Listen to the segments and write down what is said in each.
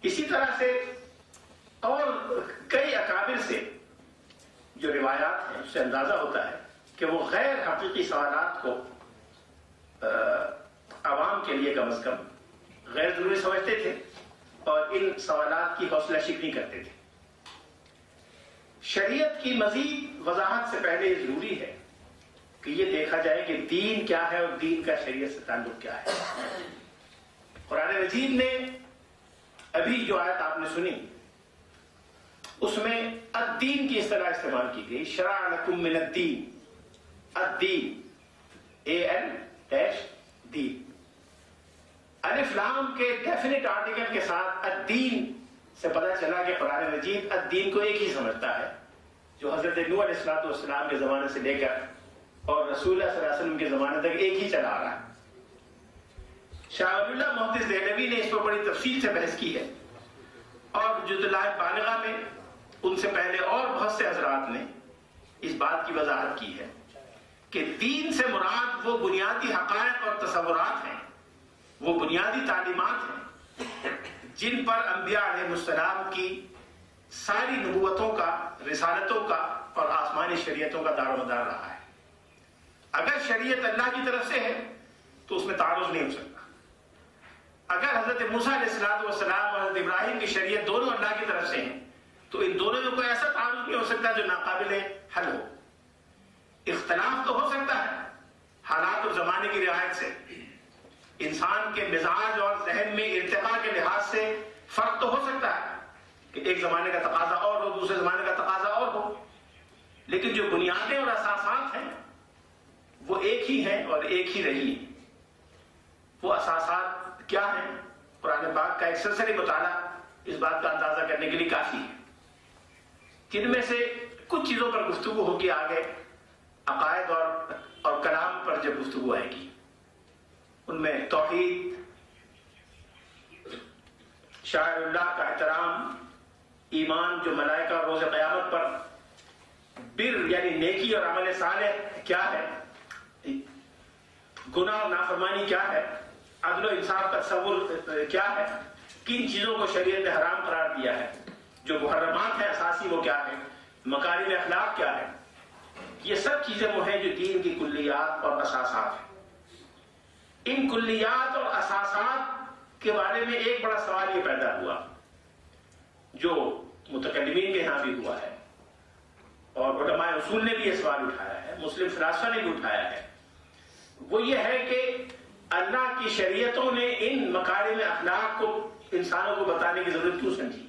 اسی طرح سے اور کئی اکابر سے جو روایات ہیں اس سے اندازہ ہوتا ہے کہ وہ غیر حقیقی سوالات کو عوام کے لیے کم از کم غیر ضروری سمجھتے تھے اور ان سوالات کی حوصلہ شکنی کرتے تھے۔ شریعت کی مزید وضاحت سے پہلے یہ ضروری ہے کہ یہ دیکھا جائے کہ دین کیا ہے اور دین کا شریعت سے تعلق کیا ہے۔ قرآن مجید نے ابھی جو آیت آپ نے سنی اس میں الدین کی اصطلاح استعمال کی گئی، شرع لکم من الدین، الدین دین، الف لام کے ڈیفینٹ آرٹیکل کے ساتھ الدین سے پتہ چلا کہ قرآن مجید الدین کو ایک ہی سمجھتا ہے، جو حضرت نوح علیہ السلام کے زمانے سے لے کر اور رسول اللہ صلی اللہ علیہ وسلم کے زمانے تک ایک ہی چلا آ رہا ہے۔ شاہ ولی اللہ محدث دہلوی نے اس پر بڑی تفصیل سے بحث کی ہے، اور جد اللہ بالغہ میں ان سے پہلے اور بہت سے حضرات نے اس بات کی وضاحت کی ہے کہ دین سے مراد وہ بنیادی حقائق اور تصورات ہیں، وہ بنیادی تعلیمات ہیں جن پر انبیاء علیہ السلام کی ساری نبوتوں کا، رسالتوں کا اور آسمانی شریعتوں کا دار و مدار رہا ہے۔ اگر شریعت اللہ کی طرف سے ہے تو اس میں تعارض نہیں ہو سکتا۔ اگر حضرت موسیٰ علیہ السلام اور حضرت ابراہیم کی شریعت دونوں اللہ کی طرف سے ہیں تو ان دونوں میں کوئی ایسا تعارض نہیں ہو سکتا جو ناقابل حل ہو۔ اختلاف تو ہو سکتا ہے حالات اور زمانے کی رعایت سے، انسان کے مزاج اور ذہن میں ارتقاء کے لحاظ سے فرق تو ہو سکتا ہے کہ ایک زمانے کا تقاضا اور ہو، دوسرے زمانے کا تقاضا اور ہو، لیکن جو بنیادیں اور اساسات ہیں وہ ایک ہی ہیں اور ایک ہی رہی ہیں۔ وہ اساسات کیا ہیں؟ قرآن پاک کا ایک سلسلہ مطالعہ اس بات کا اندازہ کرنے کے لیے کافی ہے، جن میں سے کچھ چیزوں پر گفتگو ہوگی آگے، عقائد اور کلام پر جب گفتگو آئے گی، ان میں توحید، شاعر اللہ کا احترام، ایمان جو ملائکہ اور روز قیامت پر، بر یعنی نیکی اور عمل صالح کیا ہے، گناہ اور نافرمانی کیا ہے، عدل و انصاف کا تصور کیا ہے، کن چیزوں کو شریعت نے حرام قرار دیا ہے، جو محرمات ہیں اساسی وہ کیا ہے، مکارم اخلاق کیا ہے، یہ سب چیزیں وہ ہیں جو دین کی کلیات اور اساسات ہیں۔ ان کلیات اور اساسات کے بارے میں ایک بڑا سوال یہ پیدا ہوا جو متکلمین کے یہاں بھی ہوا ہے اور علماء اصول نے بھی یہ سوال اٹھایا ہے، مسلم فلاسفہ نے بھی اٹھایا ہے، وہ یہ ہے کہ اللہ کی شریعتوں نے ان مکارم اخلاق کو انسانوں کو بتانے کی ضرورت کیوں سمجھی؟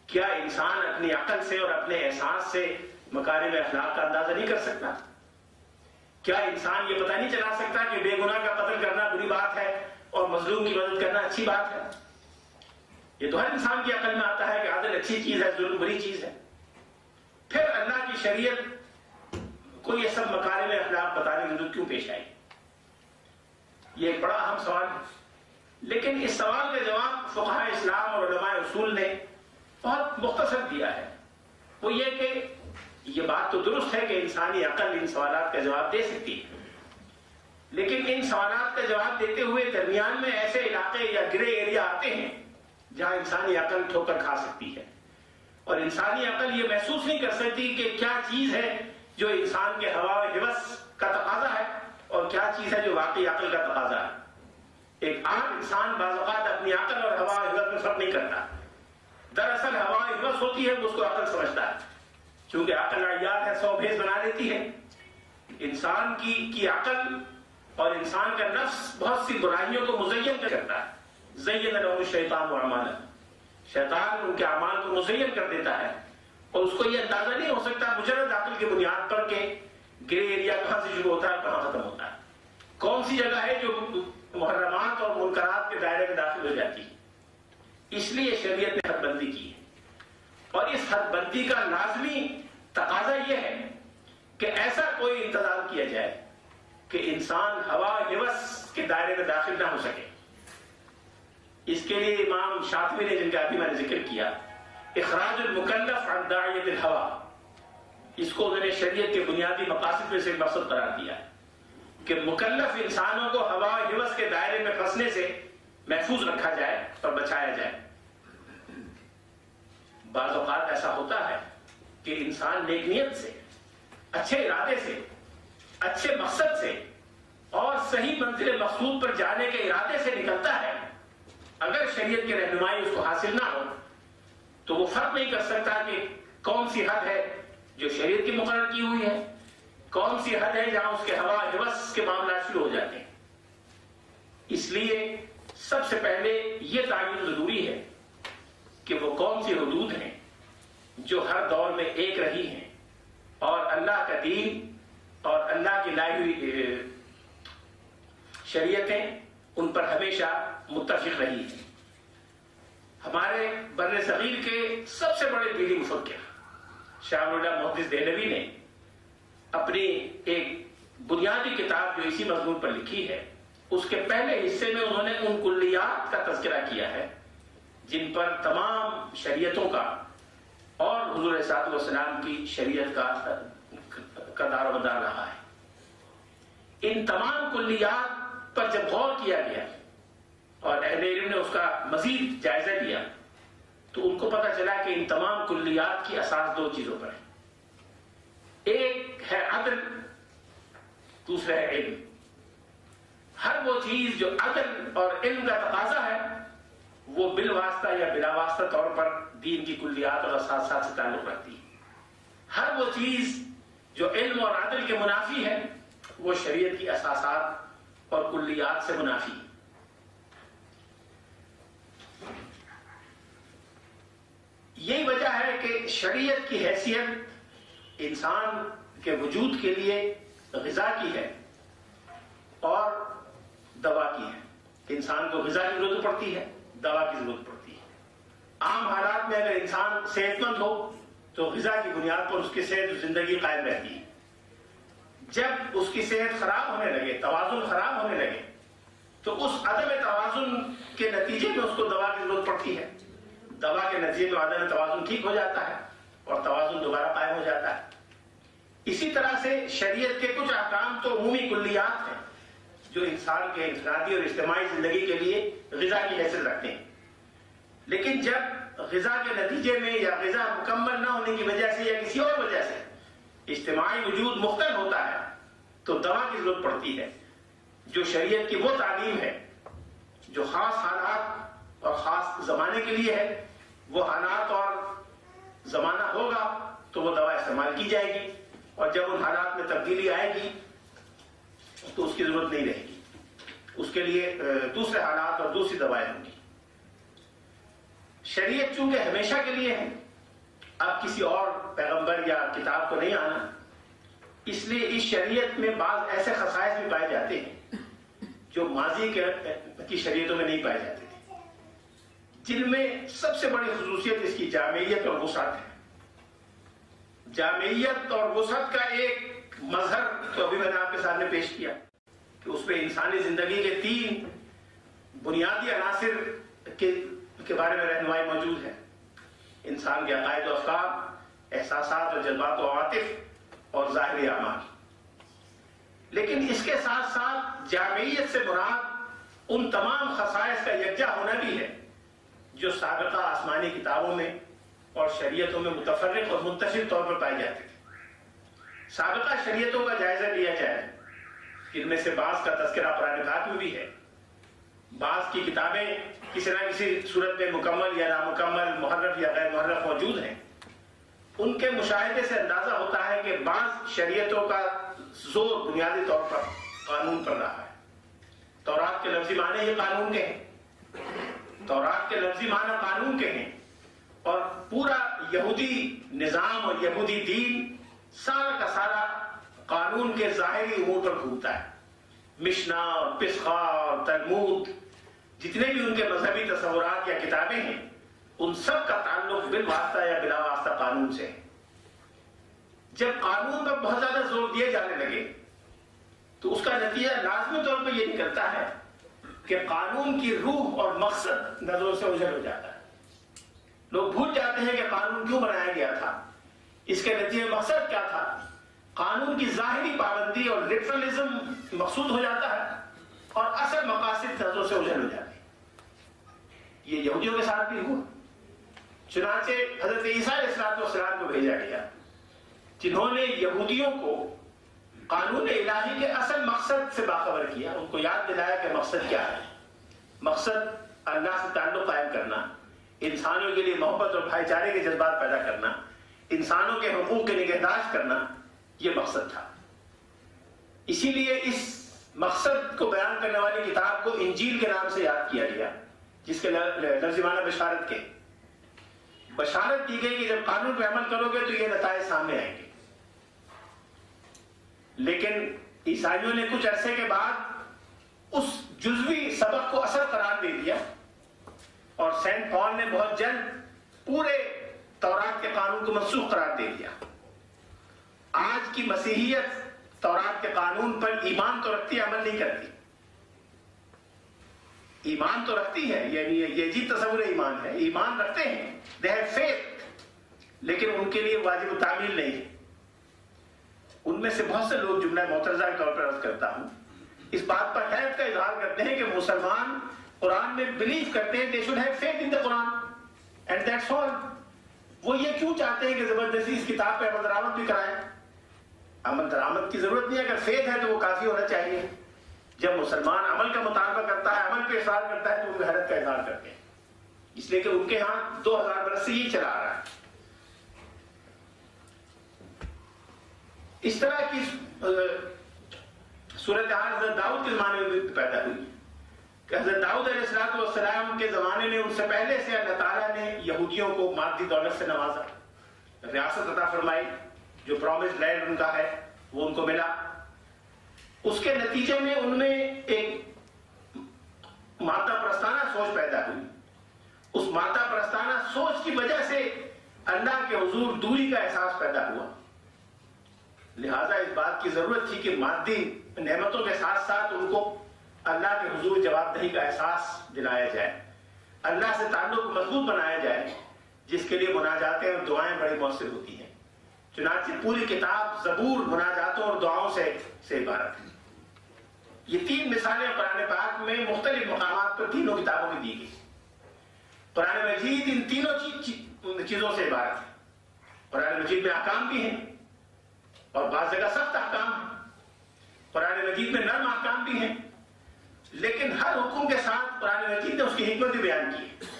کیا انسان اپنی عقل سے اور اپنے احساس سے مکارم اخلاق کا اندازہ نہیں کر سکتا؟ کیا انسان یہ پتہ نہیں چلا سکتا کہ بے گناہ کا قتل کرنا بری بات ہے اور مظلوم کی مدد کرنا اچھی بات ہے؟ یہ تو ہر انسان کی عقل میں آتا ہے کہ عدل اچھی چیز ہے، ظلم بری چیز ہے۔ پھر اللہ کی شریعت کو یہ سب مکارم اخلاق بتانے کی ضرورت کیوں پیش آئی؟ یہ ایک بڑا اہم سوال ہے، لیکن اس سوال کا جواب فقہاء اسلام اور علماء اصول نے بہت مختصر دیا ہے۔ وہ یہ کہ یہ بات تو درست ہے کہ انسانی عقل ان سوالات کا جواب دے سکتی ہے، لیکن ان سوالات کا جواب دیتے ہوئے درمیان میں ایسے علاقے یا گرے ایریا آتے ہیں جہاں انسانی عقل ٹھوکر کھا سکتی ہے، اور انسانی عقل یہ محسوس نہیں کر سکتی کہ کیا چیز ہے جو انسان کے ہوا و ہوس کا تقاضا ہے اور کیا چیز ہے جو واقعی عقل کا تقاضا ہے۔ ایک عام انسان بعض اوقات اپنی عقل اور ہوا و ہوس میں فرق نہیں کرتا۔ دراصل ہوا و ہوس ہوتی ہے وہ اس کو عقل سمجھتا ہے، چونکہ عقل عیار ہے، 100 بھیس بنا لیتی ہے۔ انسان کی عقل اور انسان کا نفس بہت سی برائیوں کو مزین کرتا ہے۔ زین لهم الشیطان اعمالهم، شیطان ان کے اعمال کو مزین کر دیتا ہے اور اس کو یہ اندازہ نہیں ہو سکتا مجرد عقل کی بنیاد پر کہ گرے ایریا کہاں سے شروع ہوتا ہے کہاں ختم ہوتا ہے، کون سی جگہ ہے جو محرمات اور منکرات کے دائرے میں داخل ہو جاتی ہے۔ اس لیے شریعت نے حد بندی کی ہے، اور اس حد بندی کا لازمی تقاضا یہ ہے کہ ایسا کوئی انتظام کیا جائے کہ انسان ہوا ہوس کے دائرے میں داخل نہ ہو سکے۔ اس کے لیے امام شاطبی نے، جن کا ابھی میں نے ذکر کیا، اخراج المکلف عن داعیۃ الہوى، اس کو انہوں نے شریعت کے بنیادی مقاصد میں سے ایک مقصد قرار دیا کہ مکلف انسانوں کو ہوا و ہوس کے دائرے میں پھنسنے سے محفوظ رکھا جائے اور بچایا جائے۔ بعض اوقات ایسا ہوتا ہے کہ انسان نیک نیت سے، اچھے ارادے سے، اچھے مقصد سے اور صحیح منزل مقصود پر جانے کے ارادے سے نکلتا ہے، اگر شریعت کی رہنمائی اس کو حاصل نہ ہو تو وہ فرق نہیں کر سکتا کہ کون سی حد ہے جو شریعت کی مقرر کی ہوئی ہے، کون سی حد ہے جہاں اس کے ہوا ہوس کے معاملات شروع ہو جاتے ہیں۔ اس لیے سب سے پہلے یہ تعین ضروری ہے کہ وہ کون سی حدود ہیں جو ہر دور میں ایک رہی ہیں اور اللہ کا دین اور اللہ کی لائی ہوئی شریعتیں ان پر ہمیشہ متفق رہی ہیں۔ ہمارے بر صغیر کے سب سے بڑے دینی مفکر شاہ ولی اللہ محدث دہلوی نے اپنی ایک بنیادی کتاب جو اسی مضمون پر لکھی ہے، اس کے پہلے حصے میں انہوں نے ان کلیات کا تذکرہ کیا ہے جن پر تمام شریعتوں کا اور حضور علیہ الصلوۃ والسلام کی شریعت کا دار و مدار رہا ہے۔ ان تمام کلیات پر جب غور کیا گیا اور اہل علم نے اس کا مزید جائزہ لیا تو ان کو پتہ چلا کہ ان تمام کلیات کی اساس دو چیزوں پر ہے، ایک ہے عدل، دوسرا ہے علم۔ ہر وہ چیز جو عدل اور علم کا تقاضا ہے وہ بالواسطہ یا بلا واسطہ طور پر دین کی کلیات اور اساسات سے تعلق رکھتی ہے۔ ہر وہ چیز جو علم اور عدل کے منافی ہے وہ شریعت کی اساسات اور کلیات سے منافی ہے۔ یہی وجہ ہے کہ شریعت کی حیثیت انسان کے وجود کے لیے غذا کی ہے اور دوا کی ہے۔ انسان کو غذا کی ضرورت پڑتی ہے، دوا کی ضرورت پڑتی ہے۔ عام حالات میں اگر انسان صحت مند ہو تو غذا کی بنیاد پر اس کی صحت و زندگی قائم رہتی ہے۔ جب اس کی صحت خراب ہونے لگے، توازن خراب ہونے لگے تو اس عدم توازن کے نتیجے میں اس کو دوا کی ضرورت پڑتی ہے۔ دوا کے نتیجے میں عدم توازن ٹھیک ہو جاتا ہے اور توازن دوبارہ قائم ہو جاتا ہے۔ اسی طرح سے شریعت کے کچھ احکام تو عمومی کلیات ہیں جو انسان کے انفرادی اور اجتماعی زندگی کے لیے غذا کی حیثیت رکھتے ہیں، لیکن جب غذا کے نتیجے میں یا غذا مکمل نہ ہونے کی وجہ سے یا کسی اور وجہ سے اجتماعی وجود مختل ہوتا ہے تو دوا کی ضرورت پڑتی ہے، جو شریعت کی وہ تعلیم ہے جو خاص حالات اور خاص زمانے کے لیے ہے۔ وہ حالات اور زمانہ ہوگا تو وہ دوا استعمال کی جائے گی، اور جب ان حالات میں تبدیلی آئے گی تو اس کی ضرورت نہیں رہے گی، اس کے لیے دوسرے حالات اور دوسری دوائیں ہوں گی۔ شریعت چونکہ ہمیشہ کے لیے ہے، اب کسی اور پیغمبر یا کتاب کو نہیں آنا، اس لیے اس شریعت میں بعض ایسے خصائص بھی پائے جاتے ہیں جو ماضی کی شریعتوں میں نہیں پائے جاتے تھے، جن میں سب سے بڑی خصوصیت اس کی جامعیت اور وسعت ہے۔ جامعیت اور وسعت کا ایک مظہر تو ابھی میں نے آپ کے سامنے پیش کیا کہ اس پہ انسانی زندگی کے 3 بنیادی عناصر کے بارے میں رہنمائی موجود ہے: انسان کے عقائد و افکار، احساسات اور جذبات و عواطف اور ظاہری اعمال۔ لیکن اس کے ساتھ ساتھ جامعیت سے مراد ان تمام خصائص کا یکجا ہونا بھی ہے جو سابقہ آسمانی کتابوں میں اور شریعتوں میں متفرق اور منتشر طور پر پائے جاتے تھے۔ سابقہ شریعتوں کا جائزہ لیا جائے، ان میں سے بعض کا تذکرہ قرآن پاک میں بھی ہے، بعض کی کتابیں کسی نہ کسی صورت میں مکمل یا نامکمل، محرف یا غیر محرف موجود ہیں۔ ان کے مشاہدے سے اندازہ ہوتا ہے کہ بعض شریعتوں کا زور بنیادی طور پر قانون پر رہا ہے۔ تورات کے لفظی معنی یہ قانون کے ہیں، تورات کے لفظی معنی قانون کے ہیں، اور پورا یہودی نظام اور یہودی دین سارا کا سارا قانون کے ظاہری امور پر گھومتا ہے۔ مشنا اور پسخا اور تلمود، جتنے بھی ان کے مذہبی تصورات یا کتابیں ہیں، ان سب کا تعلق بالواسطہ یا بلا واسطہ قانون سے ہے۔ جب قانون پر بہت زیادہ زور دیے جانے لگے تو اس کا نتیجہ لازمی طور پر یہ نکلتا ہے کہ قانون کی روح اور مقصد نظروں سے اوجھل ہو جاتا ہے۔ لوگ بھول جاتے ہیں کہ قانون کیوں بنایا گیا تھا، اس کے نتیجے مقصد کیا تھا۔ قانون کی ظاہری پابندی اور لٹرلزم مقصود ہو جاتا ہے اور اصل مقاصد نظروں سے اوجھل ہو جاتے ہیں۔ یہ یہودیوں کے ساتھ بھی ہوا. چنانچہ حضرت عیسیٰ علیہ السلام کو بھیجا گیا جنہوں نے یہودیوں کو قانون الہی کے اصل مقصد سے باخبر کیا، ان کو یاد دلایا کہ مقصد کیا ہے. مقصد اللہ سے تعلق قائم کرنا، انسانوں کے لیے محبت اور بھائی چارے کے جذبات پیدا کرنا، انسانوں کے حقوق کی نگہداشت کرنا، یہ مقصد تھا. اسی لیے اس مقصد کو بیان کرنے والی کتاب کو انجیل کے نام سے یاد کیا گیا، جس کے لفظی معنی بشارت کے. بشارت دی گئی کہ جب قانون پہ عمل کرو گے تو یہ نتائج سامنے آئیں گے. لیکن عیسائیوں نے کچھ عرصے کے بعد اس جزوی سبق کو اصل قرار دے دیا، اور سینٹ پال نے بہت جلد پورے تورات کے قانون کو منسوخ قرار دے دیا. آج کی مسیحیت تورات کے قانون پر ایمان تو رکھتی ہے، عمل نہیں کرتی. ایمان تو رکھتی ہے، یعنی یہ عجیب تصور ایمان ہے، ایمان رکھتے ہیں، they have faith، لیکن ان کے لیے واجب التعمیل نہیں ہے. ان میں سے بہت سے لوگ، جملہ معترضہ کے طور پر عرض کرتا ہوں، اس بات پر حیرت کا اظہار کرتے ہیں کہ مسلمان قرآن میں بلیو کرتے ہیں، they should have faith in the Quran and that's all. وہ یہ کیوں چاہتے ہیں کہ زبردستی اس کتاب پہ عمل درآمد بھی کرائیں؟ عمل درآمد کی ضرورت نہیں ہے، اگر فیتھ ہے تو وہ کافی ہونا چاہیے. جب مسلمان عمل کا مطالبہ کرتا ہے، عمل پہ اصرار کرتا ہے، تو ان حیرت کا اظہار کرتے ہیں، اس لیے کہ ان کے ہاں 2000 برس سے یہ چلا آ رہا ہے. اس طرح کی صورتحال حضرت داؤد کے زمانے میں بھی پیدا ہوئی کہ حضرت داؤد علیہ السلام کے زمانے میں ان سے پہلے سے اللہ تعالیٰ نے یہودیوں کو مادی دولت سے نوازا، ریاست عطا فرمائی، جو پرومسڈ لینڈ ان کا ہے وہ ان کو ملا. اس کے نتیجے میں ان میں ایک مادہ پرستانہ سوچ پیدا ہوئی. اس مادہ پرستانہ سوچ کی وجہ سے اللہ کے حضور دوری کا احساس پیدا ہوا. لہذا اس بات کی ضرورت تھی کہ مادی نعمتوں کے ساتھ ساتھ ان کو اللہ کے حضور جواب دہی کا احساس دلایا جائے، اللہ سے تعلق مضبوط بنایا جائے، جس کے لیے مناجاتیں اور دعائیں بڑی مؤثر ہوتی ہیں. چنانچہ پوری کتاب زبور مناجاتوں اور دعاؤں سے عبارت ہے. یہ 3 مثالیں قرآن پاک میں مختلف مقامات پر تینوں کتابوں کی دی گئی. قرآن مجید ان تینوں چیزوں سے عبارت ہے. قرآن مجید میں احکام بھی ہیں اور بعض جگہ سخت احکام ہیں. قرآن مجید میں نرم احکام بھی ہیں، لیکن ہر حکم کے ساتھ قرآن مجید نے اس کی حکمت بھی بیان کی ہے.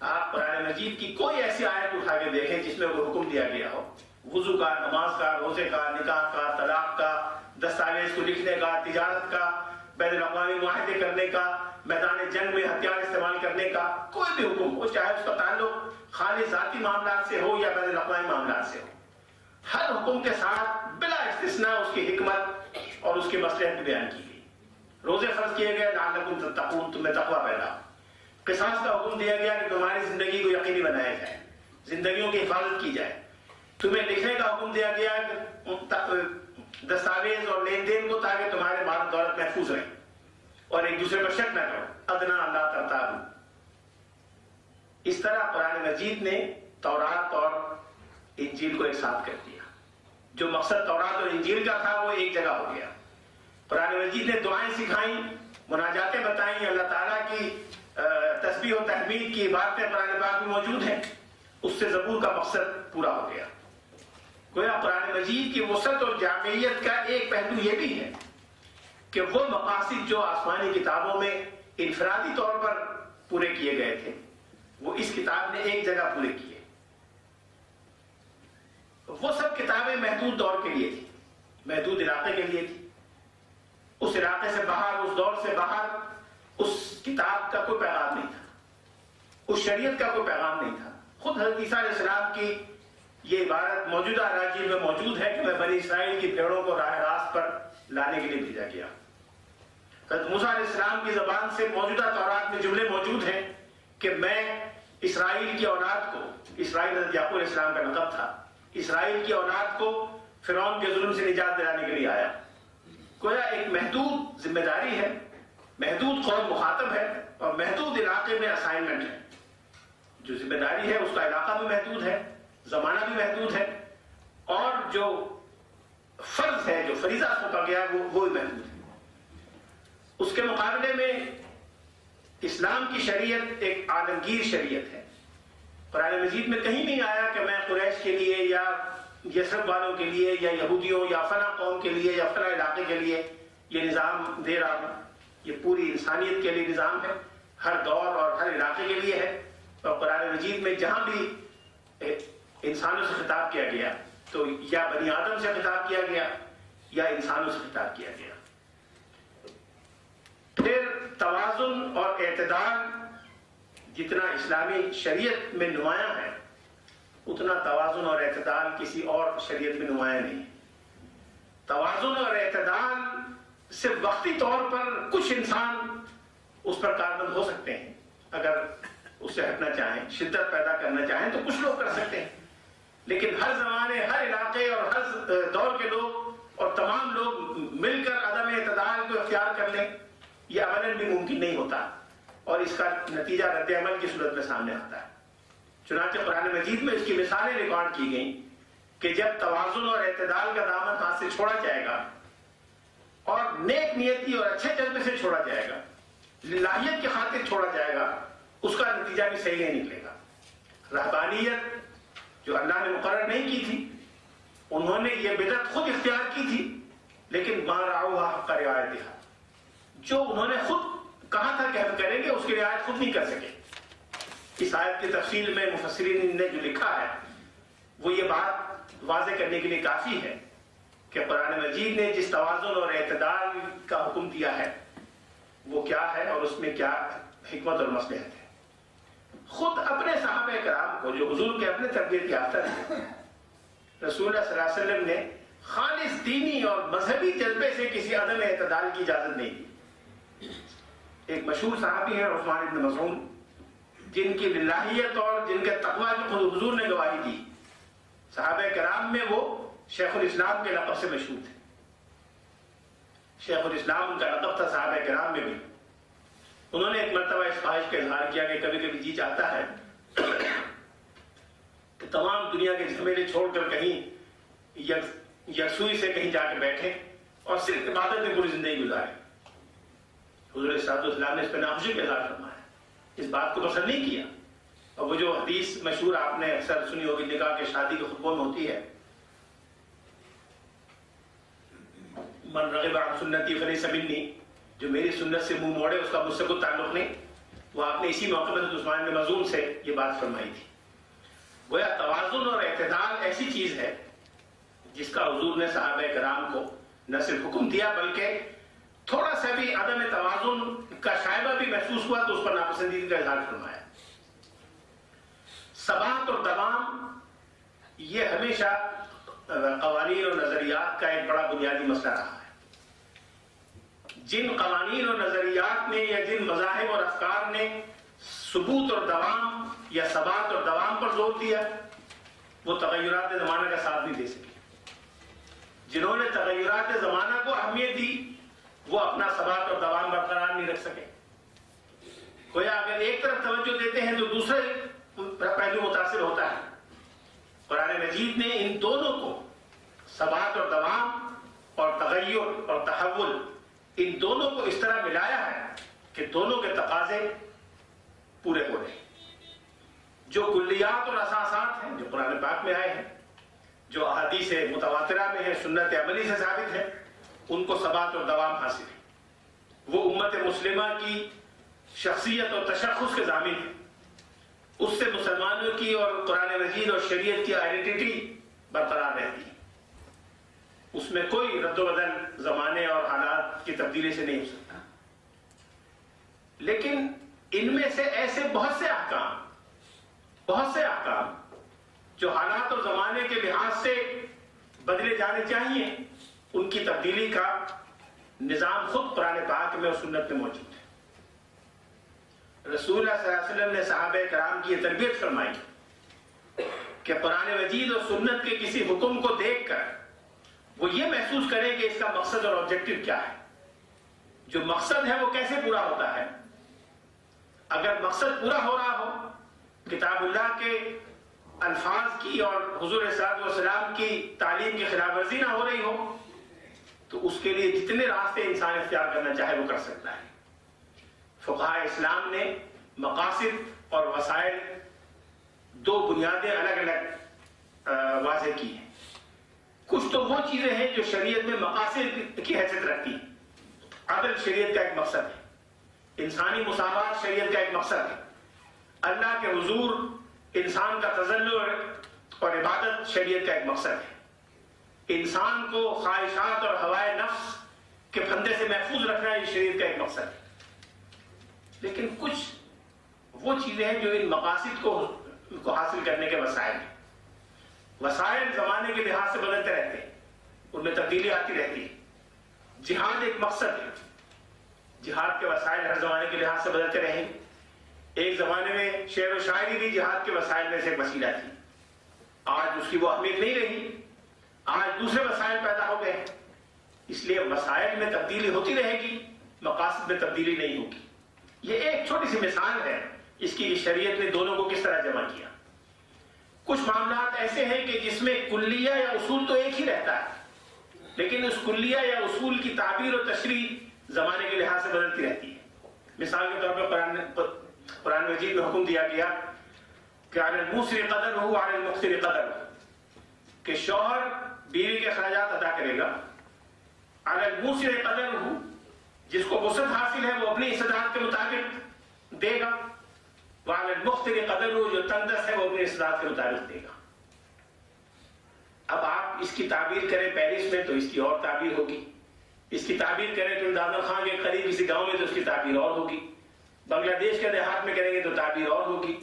آپ قرآن مجید کی کوئی ایسی آیت اٹھا کے دیکھیں جس میں کوئی حکم دیا گیا ہو، وضو کا، نماز کا، روزے کا، نکاح کا، طلاق کا، دستاویز کو لکھنے کا، تجارت کا، بین الاقوامی معاہدے کرنے کا، میدان جنگ میں ہتھیار استعمال کرنے کا، کوئی بھی حکم ہو، چاہے اس کا تعلق خالی ذاتی معاملات سے ہو یا بین الاقوامی معاملات سے ہو، ہر حکم کے ساتھ بلا استثناء اس کی حکمت اور اس کی مصلحت بیان کی گئی. روزے فرض کیے گئے لعلکم تتقون، تمہیں تقوی پیدا ہو. قصاص کا حکم دیا گیا کہ تمہاری زندگی کو یقینی بنایا جائے، زندگیوں کی حفاظت کی جائے. تمہیں لکھنے کا حکم دیا گیا کہ دستاویز اور لین دین کو، تاکہ تمہارے مال دولت محفوظ رہے اور ایک دوسرے پر شک نہ کرو، ادنا اللہ ترتابوا. اس طرح قرآن مجید نے تورات اور انجیل کو ایک ساتھ کر دیا. جو مقصد تورات اور انجیل کا تھا وہ ایک جگہ ہو گیا. قرآن مجید نے دعائیں سکھائیں، مناجاتیں بتائیں، اللہ تعالیٰ کی تسبیح و تحمید کی عبارتیں قرآن پاک میں موجود ہیں. اس سے زبور کا مقصد پورا ہو گیا. گویا قرآن مجید کی وسعت اور جامعیت کا ایک پہلو یہ بھی ہے کہ وہ مقاصد جو آسمانی کتابوں میں انفرادی طور پر پورے کیے گئے تھے، وہ اس کتاب نے ایک جگہ پورے کیے. وہ سب کتابیں محدود دور کے لیے تھی، محدود علاقے کے لیے تھی. اس علاقے سے باہر، اس دور سے باہر اس کتاب کا کوئی پیغام نہیں تھا، اس شریعت کا کوئی پیغام نہیں تھا. خود حضرت عیسیٰ علیہ السلام کی یہ عبارت موجودہ اناجیل میں موجود ہے کہ میں بنی اسرائیل کی بھیڑوں کو راہ راست پر لانے کے لیے بھیجا گیا. حضرت موسیٰ علیہ السلام کی زبان سے موجودہ تورات میں جملے موجود ہیں کہ میں اسرائیل کی اولاد کو، اسرائیل حضرت یعقوب علیہ السلام کا لقب تھا، اسرائیل کی اولاد کو فرعون کے ظلم سے نجات دلانے کے لیے آیا. گویا ایک محدود ذمہ داری ہے، محدود قوم مخاطب ہے اور محدود علاقے میں اسائنمنٹ ہے. جو ذمہ داری ہے اس کا علاقہ بھی محدود ہے، زمانہ بھی محدود ہے، اور جو فرض ہے، جو فریضہ سونپا گیا وہ بھی محدود ہے. اس کے مقابلے میں اسلام کی شریعت ایک عالمگیر شریعت ہے. قرآن مجید میں کہیں نہیں آیا کہ میں قریش کے لیے یا یثرب والوں کے لیے یا یہودیوں یا فلاں قوم کے لیے یا فلاں علاقے کے لیے یہ نظام دے رہا ہوں. یہ پوری انسانیت کے لیے نظام ہے، ہر دور اور ہر علاقے کے لیے ہے. اور قرآن مجید میں جہاں بھی انسانوں سے خطاب کیا گیا تو یا بنی آدم سے خطاب کیا گیا یا انسانوں سے خطاب کیا گیا. پھر توازن اور اعتدال جتنا اسلامی شریعت میں نمایاں ہے اتنا توازن اور اعتدال کسی اور شریعت میں نمایاں نہیں. توازن اور اعتدال صرف وقتی طور پر کچھ انسان اس پر کاربند ہو سکتے ہیں، اگر اس سے ہٹنا چاہیں، شدت پیدا کرنا چاہیں تو کچھ لوگ کر سکتے ہیں. لیکن ہر زمانے، ہر علاقے اور ہر دور کے لوگ اور تمام لوگ مل کر عدم اعتدال کو اختیار کر لیں، یہ عملاً بھی ممکن نہیں ہوتا اور اس کا نتیجہ رد عمل کی صورت میں سامنے آتا ہے. چنانچہ قرآن مجید میں اس کی مثالیں ریکارڈ کی گئیں کہ جب توازن اور اعتدال کا دامن ہاتھ سے چھوڑا جائے گا اور نیک نیتی اور اچھے جذبے سے چھوڑا جائے گا، للہیت کی خاطر چھوڑا جائے گا، اس کا نتیجہ بھی صحیح نہیں نکلے گا. رہبانیت جو اللہ نے مقرر نہیں کی تھی، انہوں نے یہ بدعت خود اختیار کی تھی، لیکن ما رعوها حق رعایتها، جو انہوں نے خود کہا تھا کہ ہم کریں گے اس کی رعایت خود نہیں کر سکے. اس آیت کی تفصیل میں مفسرین نے جو لکھا ہے وہ یہ بات واضح کرنے کے لیے کافی ہے کہ قرآن مجید نے جس توازن اور اعتدال کا حکم دیا ہے وہ کیا ہے اور اس میں کیا حکمت اور مصلحت ہے. خود اپنے صحابہ کرام کو جو حضور کے اپنے تربیت یافتہ تھے، رسول اللہ صلی اللہ علیہ وسلم نے خالص دینی اور مذہبی جذبے سے کسی عدم اعتدال کی اجازت نہیں دی. ایک مشہور صحابی ہیں عثمان بن مظعون، جن کی للہیت اور جن کے تقویٰ کی خود حضور نے گواہی دی. صحابہ کرام میں وہ شیخ الاسلام کے لقب سے مشہور تھے. شیخ الاسلام ان کا لقب تھا صحابہ کرام میں بھی. انہوں نے ایک مرتبہ اس خواہش کا اظہار کیا کہ کبھی کبھی جی چاہتا ہے کہ تمام دنیا کے جھمیلے چھوڑ کر کہیں یکسوئی سے کہیں جا کے بیٹھے اور صرف عبادت میں پوری زندگی گزارے. حضور صلی اللہ علیہ وسلم نے اس پہ ناخوشی کا اظہار فرمایا، اس بات کو پسند نہیں کیا. اور وہ جو حدیث مشہور آپ نے اکثر سنی ہوگی، نکاح کے شادی کے خطبوں میں ہوتی ہے، من رغب عن سنتی فلیس منی، جو میری سنت سے منہ موڑے اس کا مجھ سے کوئی تعلق نہیں. وہ آپ نے اسی موقع میں عثمان بن مظعون سے یہ بات فرمائی تھی. گویا توازن اور اعتدال ایسی چیز ہے جس کا حضور نے صحابہ کرام کو نہ صرف حکم دیا بلکہ تھوڑا سا بھی عدم توازن کا شائبہ بھی محسوس ہوا تو اس پر ناپسندیدگی کا اظہار فرمایا. ثبات اور دوام یہ ہمیشہ قوانین اور نظریات کا ایک بڑا بنیادی مسئلہ رہا ہے. جن قوانین اور نظریات نے یا جن مذاہب اور افکار نے ثبوت اور دوام یا ثبات اور دوام پر زور دیا وہ تغیرات زمانہ کا ساتھ نہیں دے سکے. جنہوں نے تغیرات زمانہ کو اہمیت دی وہ اپنا ثبات اور دوام برقرار نہیں رکھ سکے. گویا اگر ایک طرف توجہ دیتے ہیں تو دوسرے پہلو متاثر ہوتا ہے. قرآن مجید نے ان دونوں کو، ثبات اور دوام اور تغیر اور تحول، ان دونوں کو اس طرح ملایا ہے کہ دونوں کے تقاضے پورے ہو رہے ہیں. جو کلیات اور اساسات ہیں جو قرآن پاک میں آئے ہیں، جو احادیث متواترہ میں ہیں، سنت عملی سے ثابت ہے، ان کو ثبات اور دوام حاصل ہے. وہ امت مسلمہ کی شخصیت اور تشخص کے ضامن ہیں. اس سے مسلمانوں کی اور قرآن مجید اور شریعت کی آئیڈینٹی برقرار رہتی ہے. اس میں کوئی رد و بدل زمانے اور حالات کی تبدیلی سے نہیں ہو سکتا. لیکن ان میں سے ایسے بہت سے احکام جو حالات اور زمانے کے لحاظ سے بدلے جانے چاہیے، ان کی تبدیلی کا نظام خود قرآن پاک میں اور سنت میں موجود ہے. رسول اللہ صلی اللہ علیہ وسلم نے صحابہ کرام کی یہ تربیت فرمائی کہ قرآن مجید اور سنت کے کسی حکم کو دیکھ کر وہ یہ محسوس کرے کہ اس کا مقصد اور آبجیکٹو کیا ہے. جو مقصد ہے وہ کیسے پورا ہوتا ہے. اگر مقصد پورا ہو رہا ہو، کتاب اللہ کے الفاظ کی اور حضور صلی اللہ علیہ وسلم کی تعلیم کی خلاف ورزی نہ ہو رہی ہو، تو اس کے لیے جتنے راستے انسان اختیار کرنا چاہے وہ کر سکتا ہے. فقہاء اسلام نے مقاصد اور وسائل دو بنیادیں الگ الگ واضح کی ہیں. کچھ تو وہ چیزیں ہیں جو شریعت میں مقاصد کی حیثیت رکھتی ہیں. عدل شریعت کا ایک مقصد ہے, انسانی مساوات شریعت کا ایک مقصد ہے, اللہ کے حضور انسان کا تذلل اور عبادت شریعت کا ایک مقصد ہے, انسان کو خواہشات اور ہوائے نفس کے پھندے سے محفوظ رکھنا یہ شریعت کا ایک مقصد ہے. لیکن کچھ وہ چیزیں ہیں جو ان مقاصد کو حاصل کرنے کے وسائل ہیں. وسائل زمانے کے لحاظ سے بدلتے رہتے ہیں, ان میں تبدیلی آتی رہتی ہے. جہاد ایک مقصد ہے, جہاد کے وسائل ہر زمانے کے لحاظ سے بدلتے رہیں. ایک زمانے میں شعر و شاعری بھی جہاد کے وسائل میں سے ایک وسیلہ تھی, آج اس کی وہ اہمیت نہیں رہی, آج دوسرے وسائل پیدا ہو گئے. اس لیے وسائل میں تبدیلی ہوتی رہے گی, مقاصد میں تبدیلی نہیں ہوگی. یہ ایک چھوٹی سی مثال ہے اس کی شریعت نے دونوں کو کس طرح جمع کیا. کچھ معاملات ایسے ہیں کہ جس میں کلیہ یا اصول تو ایک ہی رہتا ہے, لیکن اس کلیہ یا اصول کی تعبیر اور تشریح زمانے کے لحاظ سے بدلتی رہتی ہے. مثال کے طور پر قرآن مجید میں حکم دیا گیا کہ علی الموسر قدر ہو علی المقتر قدر ہو, کہ شوہر بیوی کے اخراجات ادا کرے گا. علی الموسر قدر ہو, جس کو وسعت حاصل ہے وہ اپنی استطاعت کے مطابق دے گا. وعلی المقتر قدر ہو, جو تنگ دست ہے وہ اپنی استطاعت کے مطابق دے گا. اب آپ اس کی تعبیر کریں پیرس میں تو اس کی اور تعبیر ہوگی, اس کی تعبیر کریں تو دامن خان کے قریب کسی گاؤں میں تو اس کی تعبیر اور ہوگی, بنگلہ دیش کے دیہات میں کریں گے تو تعبیر اور ہوگی,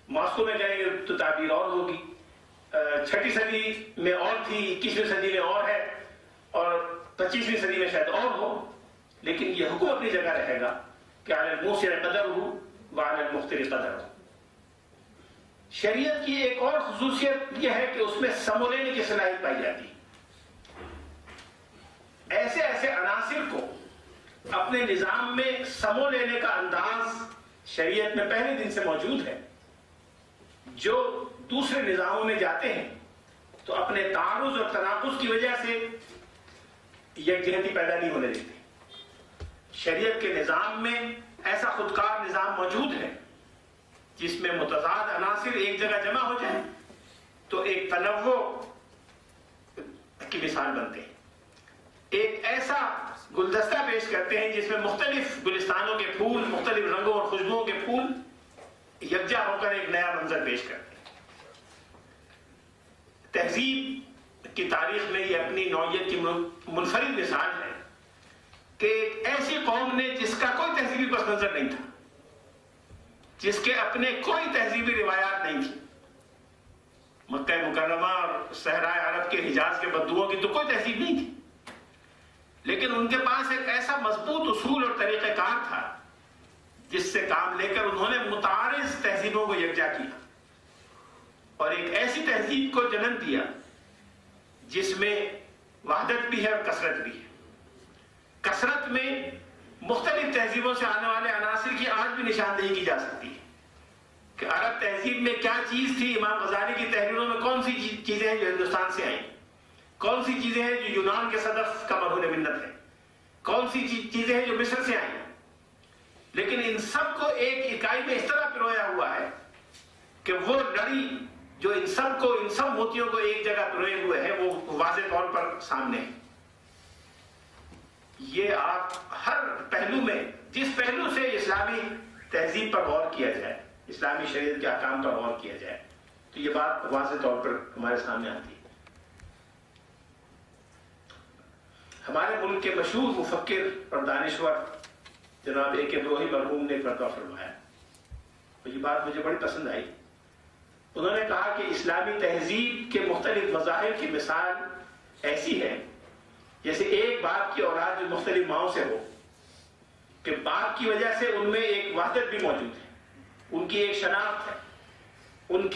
ماسکو میں کریں گے تو تعبیر اور ہوگی. 6 صدی میں اور تھی, 21ویں صدی میں اور ہے, اور 25ویں صدی میں شاید اور ہو, لیکن یہ حکم اپنی جگہ رہے گا کہ علی الموسر قدر ہو وعلی المقتر قدر ہو. شریعت کی ایک اور خصوصیت یہ ہے کہ اس میں سمو لینے کی صلاحیت پائی جاتی ہے. ایسے ایسے عناصر کو اپنے نظام میں سمو لینے کا انداز شریعت میں پہلے دن سے موجود ہے, جو دوسرے نظاموں میں جاتے ہیں تو اپنے تعارض اور تناقض کی وجہ سے یکجہتی پیدا نہیں ہونے دیتے. شریعت کے نظام میں ایسا خودکار نظام موجود ہے جس میں متضاد عناصر ایک جگہ جمع ہو جائیں تو ایک تنوع کی مثال بنتے ہیں. ایک ایسا گلدستہ پیش کرتے ہیں جس میں مختلف گلستانوں کے پھول, مختلف رنگوں اور خوشبوؤں کے پھول یکجا ہو کر ایک نیا منظر پیش کرتے ہیں. تہذیب کی تاریخ میں یہ اپنی نوعیت کی منفرد مثال ہے کہ ایک ایسی قوم نے جس کا کوئی تہذیبی پس منظر نہیں تھا, جس کے اپنے کوئی تہذیبی روایات نہیں تھی. مکہ مکرمہ اور صحرائے عرب کے حجاز کے بدوؤں کی تو کوئی تہذیب نہیں تھی, لیکن ان کے پاس ایک ایسا مضبوط اصول اور طریقہ کار تھا جس سے کام لے کر انہوں نے متعارض تہذیبوں کو یکجا کیا اور ایک ایسی تہذیب کو جنم دیا جس میں وحدت بھی ہے اور کثرت بھی ہے. کثرت میں مختلف تہذیبوں سے آنے والے عناصر کی آج بھی نشاندہی کی جا سکتی ہے کہ عرب تہذیب میں کیا چیز تھی. امام غزالی کی تحریروں میں کون سی چیزیں ہیں جو ہندوستان سے آئیں, کون سی چیزیں ہیں جو یونان کے صدف کا مرہون منت ہے, کون سی چیزیں ہیں جو مصر سے آئیں. لیکن ان سب کو ایک اکائی میں اس طرح پرویا ہوا ہے کہ وہ لڑی جو ان سب موتیوں کو ایک جگہ پروئے ہوئے ہے وہ واضح طور پر سامنے ہے. یہ آپ ہر پہلو میں, جس پہلو سے اسلامی تہذیب پر غور کیا جائے, اسلامی شریعت کے احکام پر غور کیا جائے تو یہ بات واضح طور پر ہمارے سامنے آتی ہے. ہمارے ملک کے مشہور مفکر اور دانشور جناب اے کے بروہی مرحوم نے ایک مرتبہ فرمایا, اور یہ بات مجھے بڑی پسند آئی. انہوں نے کہا کہ اسلامی تہذیب کے مختلف مظاہر کی مثال ایسی ہے جیسے ایک باپ کی اولاد جو مختلف ماؤں سے ہو, کہ باپ کی وجہ سے ان میں ایک وحدت بھی موجود ہے, ان کی ایک شناخت ہے, ان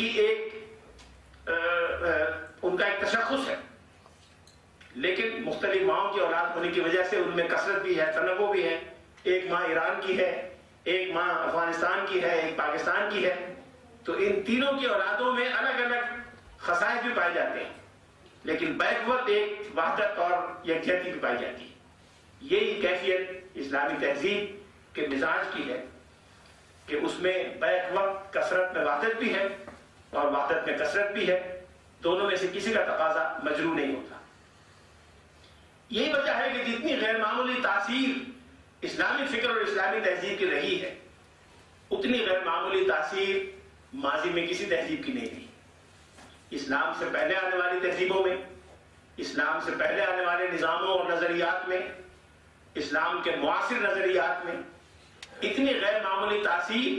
کا ایک تشخص ہے, لیکن مختلف ماؤں کی اولاد ہونے کی وجہ سے ان میں کثرت بھی ہے, تنوع بھی ہے. ایک ماں ایران کی ہے, ایک ماں افغانستان کی ہے, ایک پاکستان کی ہے, تو ان تینوں کی اولادوں میں الگ الگ خصائص بھی پائے جاتے ہیں, لیکن بیک وقت ایک وحدت اور یکجہتی بھی پائی جاتی ہے. یہی کیفیت اسلامی تہذیب کے مزاج کی ہے کہ اس میں بیک وقت کثرت میں وحدت بھی ہے اور وحدت میں کثرت بھی ہے، دونوں میں سے کسی کا تقاضا مجروح نہیں ہوتا۔ یہی وجہ ہے کہ جتنی غیر معمولی تاثیر اسلامی فکر اور اسلامی تہذیب کی رہی ہے، اتنی غیر معمولی تاثیر ماضی میں کسی تہذیب کی نہیں تھی۔ اسلام سے پہلے آنے والی تہذیبوں میں، اسلام سے پہلے آنے والے نظاموں اور نظریات میں، اسلام کے معاصر نظریات میں اتنی غیر معمولی تاثیر،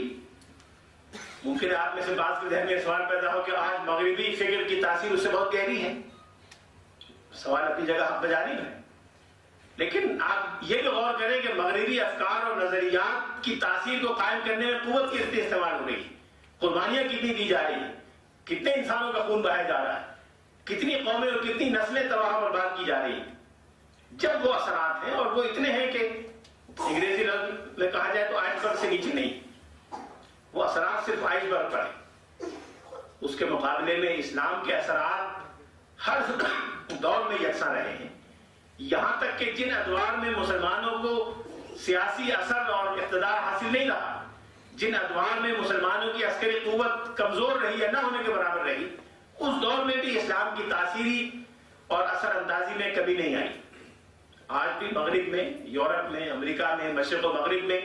ممکن ہے آپ میں سے بعض کے ذہن میں سوال پیدا ہو کہ آج مغربی فکر کی تاثیر اس سے بہت گہری ہے۔ سوال اپنی جگہ حق بجانب ہے، لیکن آپ یہ بھی غور کریں کہ مغربی افکار اور نظریات کی تاثیر کو قائم کرنے میں قوت کتنی استعمال ہو رہی ہے، قربانیاں کتنی دی جا رہی ہیں، کتنے انسانوں کا خون بہایا جا رہا ہے، کتنی قومیں اور کتنی نسلیں تباہ و برباد کی جا رہی ہیں۔ جب وہ اثرات ہیں، اور وہ اتنے ہیں کہ انگریزی لفظ میں کہا جائے تو آئس برگ سے نیچے نہیں، وہ اثرات صرف آئس برگ پر ہیں۔ اس کے مقابلے میں اسلام کے اثرات ہر دور میں یکساں رہے ہیں، یہاں تک کہ جن ادوار میں مسلمانوں کو سیاسی اثر اور اقتدار حاصل نہیں رہا، جن ادوار میں مسلمانوں کی عسکری قوت کمزور رہی یا نہ ہونے کے برابر رہی، اس دور میں بھی اسلام کی تاثیری اور اثر اندازی میں کمی نہیں آئی۔ آج بھی مغرب میں، یورپ میں، امریکہ میں، مشرق و مغرب میں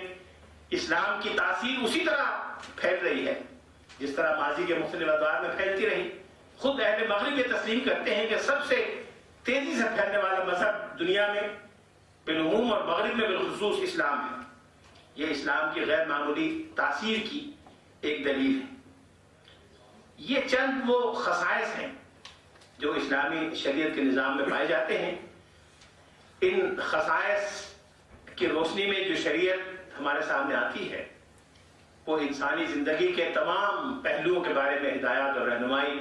اسلام کی تاثیر اسی طرح پھیل رہی ہے جس طرح ماضی کے مختلف ادوار میں پھیلتی رہی۔ خود اہل مغرب یہ تسلیم کرتے ہیں کہ سب سے تیزی سے پھیلنے والا مذہب دنیا میں بالعموم اور مغرب میں بالخصوص اسلام ہے۔ یہ اسلام کی غیر معمولی تاثیر کی ایک دلیل ہے۔ یہ چند وہ خصائص ہیں جو اسلامی شریعت کے نظام میں پائے جاتے ہیں۔ ان خصائص کی روشنی میں جو شریعت ہمارے سامنے آتی ہے وہ انسانی زندگی کے تمام پہلوؤں کے بارے میں ہدایات اور رہنمائی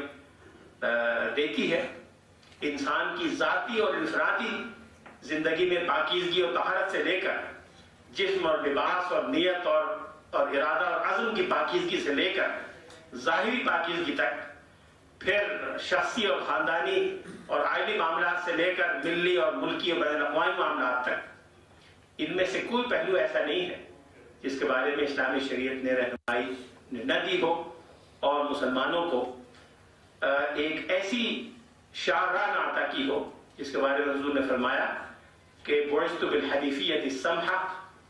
دیتی ہے۔ انسان کی ذاتی اور انفرادی زندگی میں پاکیزگی اور طہارت سے لے کر جسم اور لباس اور نیت اور ارادہ اور عزم کی پاکیزگی سے لے کر ظاہری پاکیزگی تک، پھر شخصی اور خاندانی اور عائلی معاملات سے لے کر ملی اور ملکی اور بین الاقوامی معاملات تک، ان میں سے کوئی پہلو ایسا نہیں ہے جس کے بارے میں اسلامی شریعت نے رہنمائی نہ دی ہو اور مسلمانوں کو ایک ایسی شاہراہ نہ عطا کی ہو جس کے بارے میں حضور نے فرمایا کہ بعثت بالحنیفیۃ السمحہ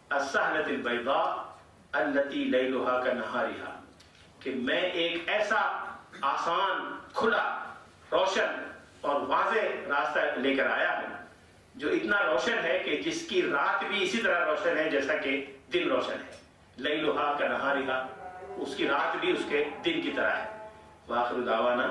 السہلۃ البیضاء التی لیلھا کنہارھا، کہ میں ایک ایسا آسان، کھلا، روشن اور واضح راستہ لے کر آیا ہوں جو اتنا روشن ہے کہ جس کی رات بھی اسی طرح روشن ہے جیسا کہ دن روشن ہے۔ لیلھا کنہارھا، اس کی رات بھی اس کے دن کی طرح ہے۔ وآخر دعوانا